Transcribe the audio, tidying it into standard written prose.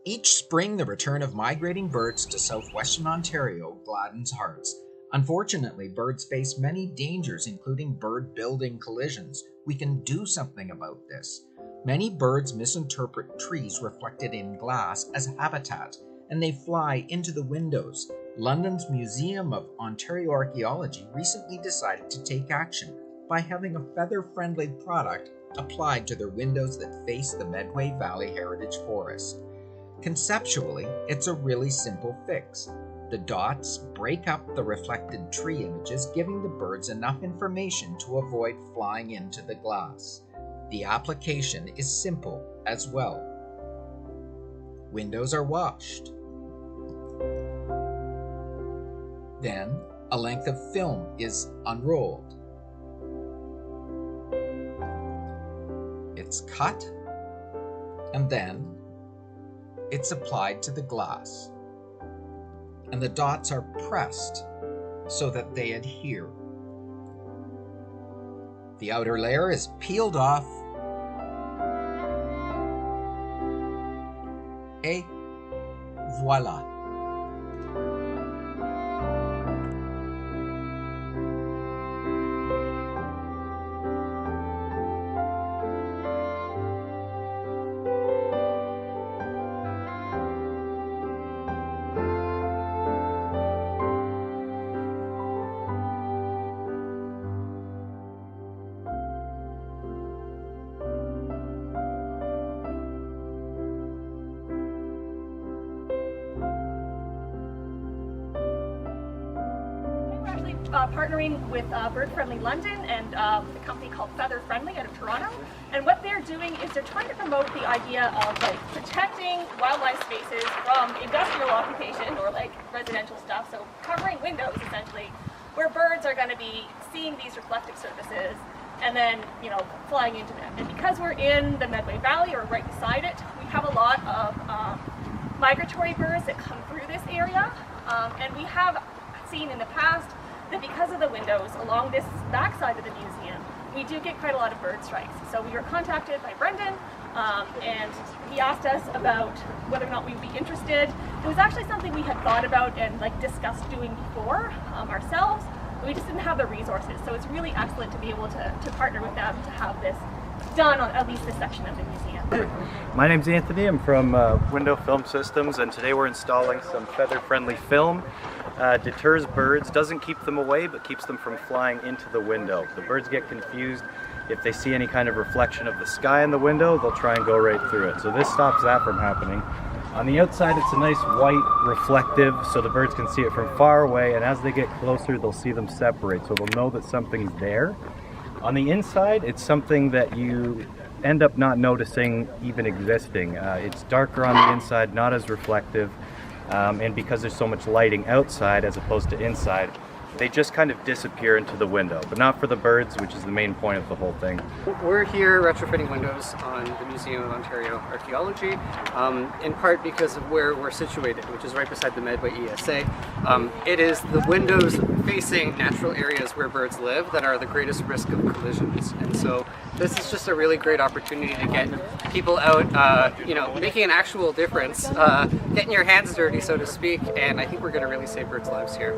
Each spring, the return of migrating birds to southwestern Ontario gladdens hearts. Unfortunately, birds face many dangers, including bird-building collisions. We can do something about this. Many birds misinterpret trees reflected in glass as habitat, and they fly into the windows. London's Museum of Ontario Archaeology recently decided to take action by having a feather-friendly product applied to their windows that face the Medway Valley Heritage Forest. Conceptually, it's a really simple fix. The dots break up the reflected tree images, giving the birds enough information to avoid flying into the glass. The application is simple as well. Windows are washed. Then, a length of film is unrolled. It's cut, and then it's applied to the glass. And the dots are pressed so that they adhere. The outer layer is peeled off. Et voila! Partnering with Bird Friendly London and a company called Feather Friendly out of Toronto, and what they're doing is they're trying to promote the idea of protecting wildlife spaces from industrial occupation or residential stuff, so covering windows essentially where birds are going to be seeing these reflective surfaces and then flying into them. And because we're in the Medway Valley or right beside it, we have a lot of migratory birds that come through this area, and we have seen in the past that because of the windows along this backside of the museum, we do get quite a lot of bird strikes. So we were contacted by Brendan, and he asked us about whether or not we would be interested. It was actually something we had thought about and discussed doing before ourselves, but we just didn't have the resources. So it's really excellent to be able to partner with them to have this done on at least this section of the museum. My name's Anthony, I'm from Window Film Systems, and today we're installing some feather-friendly film. Deters birds, doesn't keep them away, but keeps them from flying into the window. The birds get confused. If they see any kind of reflection of the sky in the window, they'll try and go right through it. So this stops that from happening. On the outside, it's a nice white reflective, so the birds can see it from far away, and as they get closer, they'll see them separate, so they'll know that something's there. On the inside, it's something that you end up not noticing even existing. It's darker on the inside, not as reflective, and because there's so much lighting outside as opposed to inside, they just kind of disappear into the window, but not for the birds, which is the main point of the whole thing. We're here retrofitting windows on the Museum of Ontario Archaeology, in part because of where we're situated, which is right beside the Medway ESA. It is the windows facing natural areas where birds live that are the greatest risk of collisions, and so this is just a really great opportunity to get people out, making an actual difference, getting your hands dirty, so to speak, and I think we're going to really save birds' lives here.